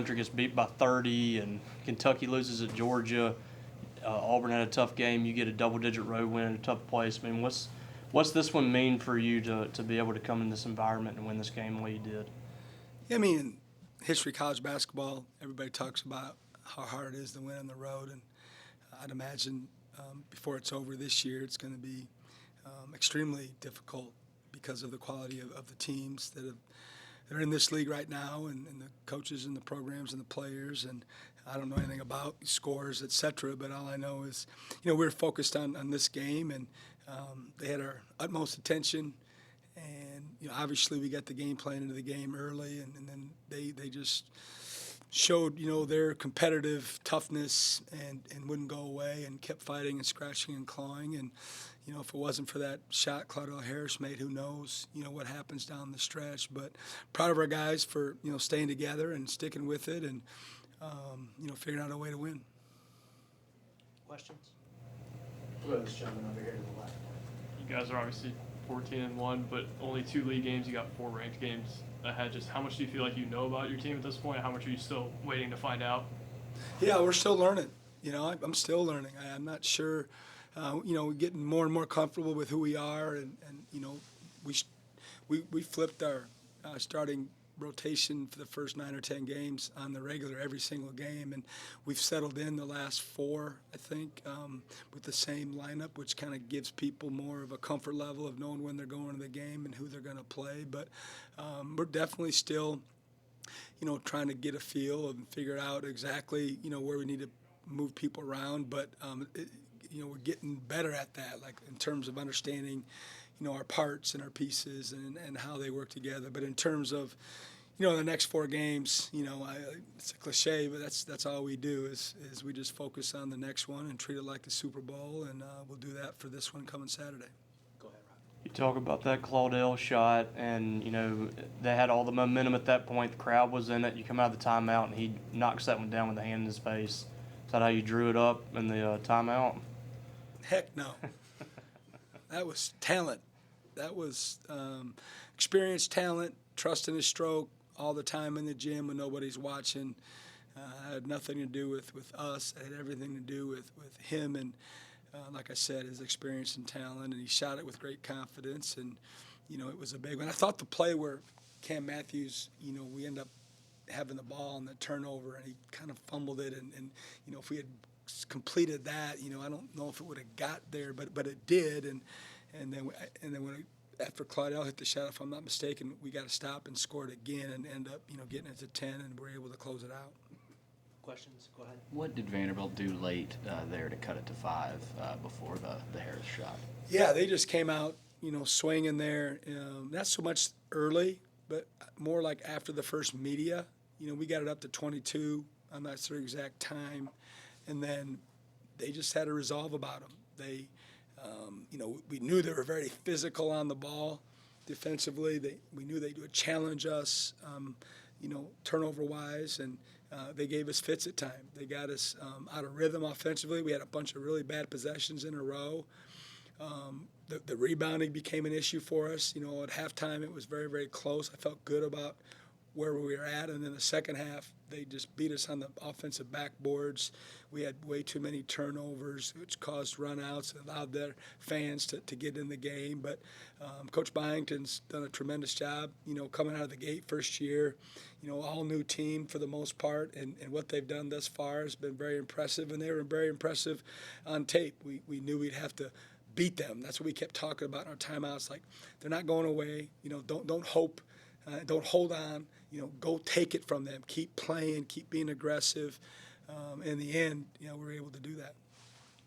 country gets beat by 30 and Kentucky loses at Georgia. Auburn had a tough game. You get a double-digit road win in a tough place. I mean, what's this one mean for you to be able to come in this environment and win this game the way you did? Yeah, I mean, in history of college basketball, everybody talks about how hard it is to win on the road, and I'd imagine before it's over this year, it's going to be extremely difficult because of the quality of the teams that are in this league right now, and the coaches and the programs and the players. And I don't know anything about scores, et cetera, but all I know is, we're focused on this game, and they had our utmost attention. And, obviously we got the game plan into the game early, and then they just showed, their competitive toughness and wouldn't go away and kept fighting and scratching and clawing. And, if it wasn't for that shot Claudell Harris made, who knows, what happens down the stretch. But proud of our guys for, staying together and sticking with it and, figuring out a way to win. Questions? We'll go to this gentleman over here to the left. You guys are obviously 14-1, but only 2 league games. You got 4 ranked games ahead. Just how much do you feel like you know about your team at this point? How much are you still waiting to find out? Yeah, we're still learning. I'm still learning. I'm not sure. We're getting more and more comfortable with who we are, and we flipped our starting rotation for the first 9 or 10 games on the regular every single game, and we've settled in the last 4, I think, with the same lineup, which kind of gives people more of a comfort level of knowing when they're going to the game and who they're going to play. But we're definitely still, trying to get a feel and figure out exactly, where we need to move people around. But we're getting better at that, like in terms of understanding, our parts and our pieces and how they work together. But in terms of, the next 4 games, it's a cliche, but that's all we do is we just focus on the next one and treat it like the Super Bowl, and we'll do that for this one coming Saturday. Go ahead, Rob. You talk about that Claudell shot, and, they had all the momentum at that point. The crowd was in it. You come out of the timeout, and he knocks that one down with a hand in his face. Is that how you drew it up in the timeout? Heck no. That was talent. That was experienced talent, trust in his stroke, all the time in the gym when nobody's watching. It had nothing to do with us. It had everything to do with him and, like I said, his experience and talent. And he shot it with great confidence, and, it was a big one. I thought the play where Cam Matthews, we end up having the ball on the turnover, and he kind of fumbled it. And if we had completed that, I don't know if it would have got there, but it did. And then when after Claudell hit the shot, if I'm not mistaken, we got to stop and score it again and end up, getting it to 10, and we're able to close it out. Questions? Go ahead. What did Vanderbilt do late there to cut it to 5 before the Harris shot? Yeah, they just came out, swinging there. Not so much early, but more like after the first media. We got it up to 22. I'm not sure exact time. And then they just had a resolve about them. They, we knew they were very physical on the ball defensively. We knew they would challenge us, turnover-wise, and they gave us fits at time. They got us out of rhythm offensively. We had a bunch of really bad possessions in a row. The rebounding became an issue for us. At halftime it was very, very close. I felt good about where we were at, and then the second half they just beat us on the offensive backboards. We had way too many turnovers, which caused runouts and allowed their fans to get in the game. But Coach Byington's done a tremendous job, coming out of the gate first year, all new team for the most part, and what they've done thus far has been very impressive, and they were very impressive on tape. We knew we'd have to beat them. That's what we kept talking about in our timeouts, like they're not going away, don't hope. Don't hold on. Go take it from them. Keep playing. Keep being aggressive. In the end, we were able to do that.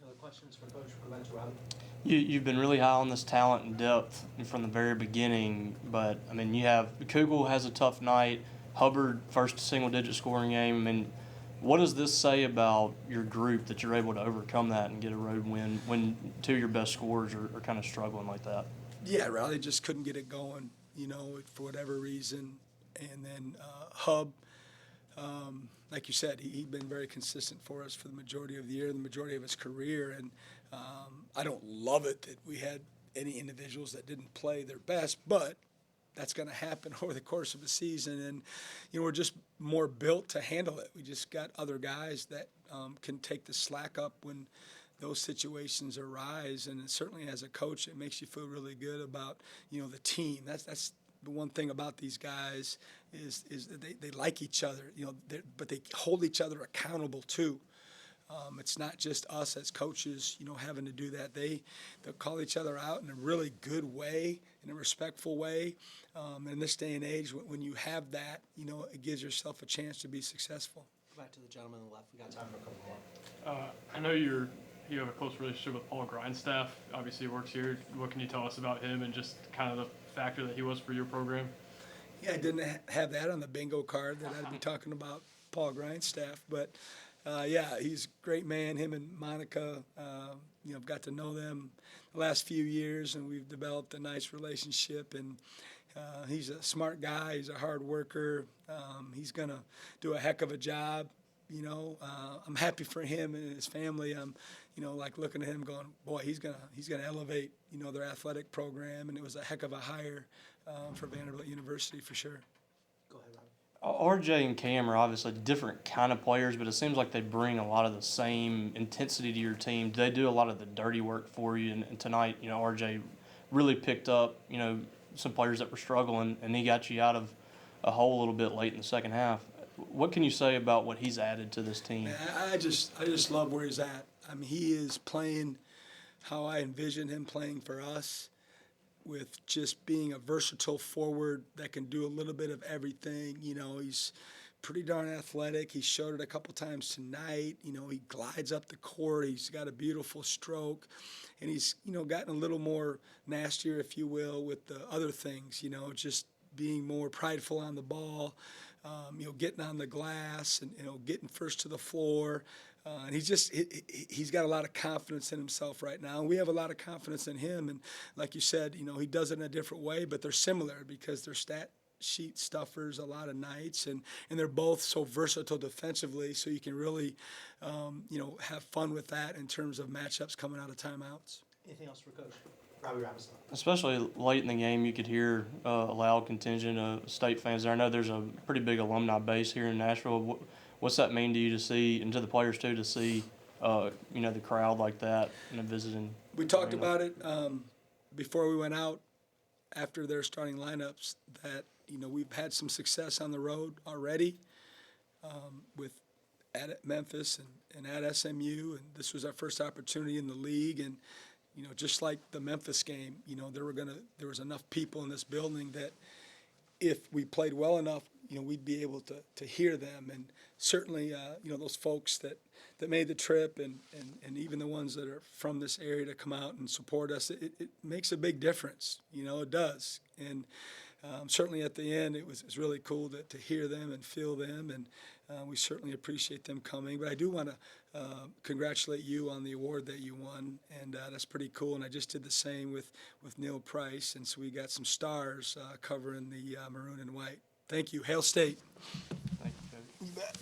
Other questions for Coach? We'll go back to Robbie. You've been really high on this talent and depth from the very beginning, but, you have Kugel has a tough night. Hubbard, first single-digit scoring game. What does this say about your group that you're able to overcome that and get a road win when 2 of your best scorers are kind of struggling like that? Yeah, Riley just couldn't get it going, for whatever reason. And then Hub, like you said, he'd been very consistent for us for the majority of the year, the majority of his career. And I don't love it that we had any individuals that didn't play their best, but that's going to happen over the course of the season. And, we're just more built to handle it. We just got other guys that can take the slack up when those situations arise. And certainly as a coach, it makes you feel really good about, the team. That's the one thing about these guys is that they like each other, but they hold each other accountable too. It's not just us as coaches, having to do that. They'll call each other out in a really good way, in a respectful way. In this day and age, when you have that, it gives yourself a chance to be successful. Go back to the gentleman on the left. We got time for a couple more. I know you have a close relationship with Paul Grindstaff. Obviously, he works here. What can you tell us about him and just kind of the factor that he was for your program? Yeah, I didn't have that on the bingo card that I'd be talking about Paul Grindstaff, but yeah, he's a great man. Him and Monica, I've got to know them the last few years, and we've developed a nice relationship. And he's a smart guy. He's a hard worker. He's gonna do a heck of a job. I'm happy for him and his family. I'm, like looking at him going, boy, he's gonna elevate, their athletic program. And it was a heck of a hire for Vanderbilt University for sure. Go ahead, Robbie. RJ and Cam are obviously different kind of players, but it seems like they bring a lot of the same intensity to your team. Do they do a lot of the dirty work for you? And tonight, RJ really picked up, some players that were struggling, and he got you out of a hole a little bit late in the second half. What can you say about what he's added to this team? Man, I just love where he's at. I mean, he is playing how I envision him playing for us, with just being a versatile forward that can do a little bit of everything. He's pretty darn athletic. He showed it a couple times tonight. He glides up the court. He's got a beautiful stroke. And he's, gotten a little more nastier, if you will, with the other things, just being more prideful on the ball, getting on the glass and, getting first to the floor. And he's got a lot of confidence in himself right now. And we have a lot of confidence in him. And like you said, he does it in a different way, but they're similar because they're stat sheet stuffers a lot of nights. And they're both so versatile defensively, so you can really, have fun with that in terms of matchups coming out of timeouts. Anything else for Coach? Robbie Robinson. Especially late in the game, you could hear a loud contingent of state fans there. I know there's a pretty big alumni base here in Nashville. What's that mean to you to see, and to the players too, to see, the crowd like that and visiting? We talked about it before we went out after their starting lineups that, we've had some success on the road already at Memphis and at SMU, and this was our first opportunity in the league. And, just like the Memphis game, there was enough people in this building that if we played well enough, we'd be able to hear them. And certainly, those folks that made the trip and even the ones that are from this area to come out and support us, it makes a big difference. It does. And certainly at the end, it was really cool to hear them and feel them. And we certainly appreciate them coming. But I do want to congratulate you on the award that you won. And that's pretty cool. And I just did the same with Neil Price. And so we got some stars covering the maroon and white. Thank you. Hail State. Thank you, Coach. You bet.